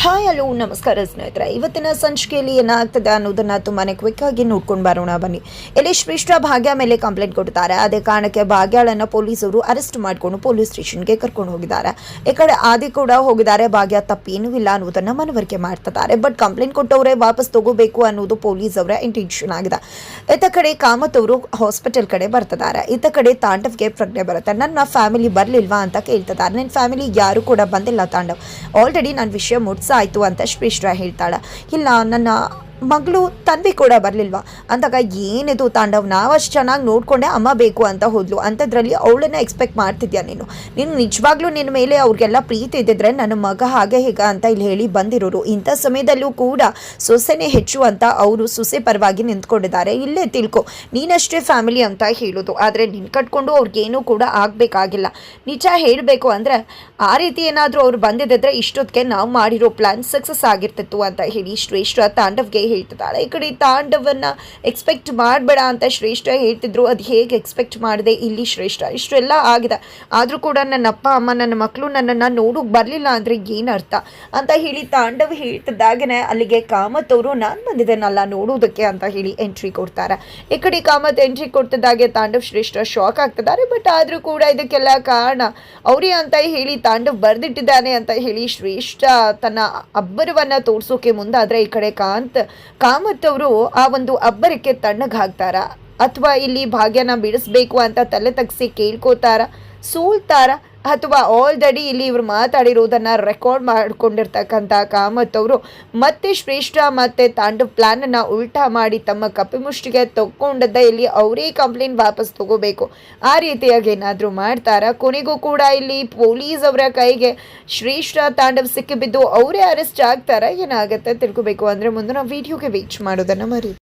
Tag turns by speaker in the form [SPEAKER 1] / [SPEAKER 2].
[SPEAKER 1] Hi hello ನಮಸ್ಕಾರ ಸ್ನೇಹಿತರೆ. ಇವತ್ತಿನ ಸಂಚಿಕೆಯಲ್ಲಿ ಏನಾಗ್ತದೆ ಅನ್ನೋದನ್ನ ತುಂಬಾನೇ ಕ್ವಿಕ್ ಆಗಿ ನೋಡ್ಕೊಂಡು ಬರೋಣ ಬನ್ನಿ. ಇಲ್ಲಿ ಶ್ರೇಷ್ಠ ಭಾಗ್ಯ ಮೇಲೆ ಕಂಪ್ಲೇಂಟ್ ಕೊಡ್ತಾರೆ. ಅದೇ ಕಾರಣಕ್ಕೆ ಭಾಗ್ಯಳನ್ನ ಪೊಲೀಸರು ಅರೆಸ್ಟ್ ಮಾಡಿಕೊಂಡು ಪೊಲೀಸ್ ಸ್ಟೇಷನ್ಗೆ ಕರ್ಕೊಂಡು ಹೋಗಿದ್ದಾರೆ. ಈ ಕಡೆ ಆದಿ ಕೂಡ ಹೋಗಿದ್ದಾರೆ. ಭಾಗ್ಯ ತಪ್ಪೇನೂ ಇಲ್ಲ ಅನ್ನೋದನ್ನ ಮನವರಿಕೆ ಮಾಡ್ತಿದ್ದಾರೆ. ಬಟ್ ಕಂಪ್ಲೇಂಟ್ ಕೊಟ್ಟವರೇ ವಾಪಸ್ ತಗೋಬೇಕು ಅನ್ನೋದು ಪೊಲೀಸ್ ಅವರ ಇಂಟೆನ್ಷನ್ ಆಗಿದೆ. ಇತ್ತ ಕಡೆ ಕಾಮತ್ ಅವರು ಹಾಸ್ಪಿಟಲ್ ಕಡೆ ಬರ್ತಿದ್ದಾರೆ. ಇತ್ತ ಕಡೆ ತಾಂಡವ್ಗೆ ಪ್ರಜ್ಞೆ ಬರುತ್ತೆ. ನನ್ನ ಫ್ಯಾಮಿಲಿ ಬರ್ಲಿಲ್ವಾ ಅಂತ ಕೇಳ್ತಿದ್ದಾರೆ. ನನ್ನ ಫ್ಯಾಮಿಲಿ ಯಾರು ಕೂಡ ಬಂದಿಲ್ಲ ತಾಂಡವ್, ಆಲ್ರೆಡಿ ನನ್ನ ವಿಷಯ ಆಯ್ತು ಅಂತ ಶ್ರೇಷ್ಠ ಹೇಳ್ತಾಳೆ. ಇಲ್ಲ, ನನ್ನ ಮಗಳು ತನ್ವಿ ಕೂಡ ಬರಲಿಲ್ವಾ ಅಂದಾಗ, ಏನಿದು ತಾಂಡವ್, ನಾವು ಅಷ್ಟು ಚೆನ್ನಾಗಿ ನೋಡ್ಕೊಂಡೆ, ಅಮ್ಮ ಬೇಕು ಅಂತ ಹೋದ್ಲು, ಅಂಥದ್ರಲ್ಲಿ ಅವಳನ್ನ ಎಕ್ಸ್ಪೆಕ್ಟ್ ಮಾಡ್ತಿದ್ಯಾ ನೀನು ನಿಜವಾಗ್ಲೂ ನಿನ್ನ ಮೇಲೆ ಅವ್ರಿಗೆಲ್ಲ ಪ್ರೀತಿ ಇದ್ದಿದ್ರೆ ನನ್ನ ಮಗ ಹಾಗೆ ಹೇಗ ಅಂತ ಇಲ್ಲಿ ಹೇಳಿ ಬಂದಿರೋರು. ಇಂಥ ಸಮಯದಲ್ಲೂ ಕೂಡ ಸೊಸೆನೇ ಹೆಚ್ಚು ಅಂತ ಅವರು ಸೊಸೆ ಪರವಾಗಿ ನಿಂತ್ಕೊಂಡಿದ್ದಾರೆ. ಇಲ್ಲೇ ತಿಳ್ಕೊ, ನೀನಷ್ಟೇ ಫ್ಯಾಮಿಲಿ ಅಂತ ಹೇಳೋದು, ಆದರೆ ನಿನ್ನ ಕಟ್ಕೊಂಡು ಅವ್ರಿಗೇನೂ ಕೂಡ ಆಗಬೇಕಾಗಿಲ್ಲ. ನಿಜ ಹೇಳಬೇಕು ಅಂದರೆ ಆ ರೀತಿ ಏನಾದರೂ ಅವ್ರು ಬಂದಿದ್ದರೆ ಇಷ್ಟೊತ್ತಿಗೆ ನಾವು ಮಾಡಿರೋ ಪ್ಲ್ಯಾನ್ ಸಕ್ಸಸ್ ಆಗಿರ್ತಿತ್ತು ಅಂತ ಹೇಳಿ ಶ್ರೇಷ್ಠ ತಾಂಡವ್ಗೆ ಹೇಳ್ತಿದ್ದಾಳೆ. ಈ ಕಡೆ ತಾಂಡವನ್ನ ಎಕ್ಸ್ಪೆಕ್ಟ್ ಮಾಡಬೇಡ ಅಂತ ಶ್ರೇಷ್ಠ ಹೇಳ್ತಿದ್ರು. ಅದು ಹೇಗೆ ಎಕ್ಸ್ಪೆಕ್ಟ್ ಮಾಡಿದೆ ಇಲ್ಲಿ ಶ್ರೇಷ್ಠ? ಇಷ್ಟೆಲ್ಲ ಆಗಿದೆ, ಆದರೂ ಕೂಡ ನನ್ನ ಅಪ್ಪ ಅಮ್ಮ ನನ್ನ ಮಕ್ಕಳು ನನ್ನನ್ನು ನೋಡೋಕೆ ಬರಲಿಲ್ಲ ಅಂದರೆ ಏನು ಅರ್ಥ ಅಂತ ಹೇಳಿ ತಾಂಡವ್ ಹೇಳ್ತಿದ್ದಾಗನೇ ಅಲ್ಲಿಗೆ ಕಾಮತ್ ಅವರು ನಾನು ಬಂದಿದ್ದೇನಲ್ಲ ನೋಡೋದಕ್ಕೆ ಅಂತ ಹೇಳಿ ಎಂಟ್ರಿ ಕೊಡ್ತಾರೆ. ಈ ಕಡೆ ಕಾಮತ್ ಎಂಟ್ರಿ ಕೊಡ್ತಿದ್ದಾಗೆ ತಾಂಡವ್ ಶ್ರೇಷ್ಠ ಶಾಕ್ ಆಗ್ತಿದ್ದಾರೆ. ಬಟ್ ಆದರೂ ಕೂಡ ಇದಕ್ಕೆಲ್ಲ ಕಾರಣ ಅವರೇ ಅಂತ ಹೇಳಿ ತಾಂಡವ್ ಬರೆದಿಟ್ಟಿದ್ದಾನೆ ಅಂತ ಹೇಳಿ ಶ್ರೇಷ್ಠ ತನ್ನ ಅಬ್ಬರವನ್ನು ತೋರಿಸೋಕೆ ಮುಂದಾದರೆ ಈ ಕಡೆ ಕಾಮತ್ ಅವರು ಆ ಒಂದು ಅಬ್ಬರಕ್ಕೆ ತಣ್ಣಗಾಗ್ತಾರ ಅಥವಾ ಇಲ್ಲಿ ಭಾಗ್ಯನ ಬಿಡಿಸ್ಬೇಕು ಅಂತ ತಲೆ ತಗ್ಸಿ ಕೇಳ್ಕೋತಾರ, ಸೋಲ್ತಾರ, ಅಥವಾ ಆಲ್ರೆಡಿ ಇಲ್ಲಿ ಇವ್ರು ಮಾತಾಡಿರೋದನ್ನ ರೆಕಾರ್ಡ್ ಮಾಡ್ಕೊಂಡಿರ್ತಕ್ಕಂಥ ಕಾಮತ್ ಅವರು ಮತ್ತೆ ಶ್ರೇಷ್ಠ ಮತ್ತೆ ತಾಂಡವ್ ಪ್ಲಾನನ್ನು ಉಲ್ಟಾ ಮಾಡಿ ತಮ್ಮ ಕಪಿಮುಷ್ಟಿಗೆ ತಗೊಂಡದ್ದ ಇಲ್ಲಿ ಅವರೇ ಕಂಪ್ಲೇಂಟ್ ವಾಪಸ್ ತಗೋಬೇಕು ಆ ರೀತಿಯಾಗಿ ಏನಾದರೂ ಮಾಡ್ತಾರ. ಕೊನೆಗೂ ಕೂಡ ಇಲ್ಲಿ ಪೊಲೀಸ್ ಅವರ ಕೈಗೆ ಶ್ರೇಷ್ಠ ತಾಂಡವ್ ಸಿಕ್ಕಿಬಿದ್ದು ಅವರೇ ಅರೆಸ್ಟ್ ಆಗ್ತಾರ. ಏನಾಗುತ್ತೆ ತಿಳ್ಕೋಬೇಕು ಅಂದರೆ ಮುಂದಿನ ವಿಡಿಯೋಗೆ ವೇಟ್ ಮಾಡೋದನ್ನು ಮರಿ.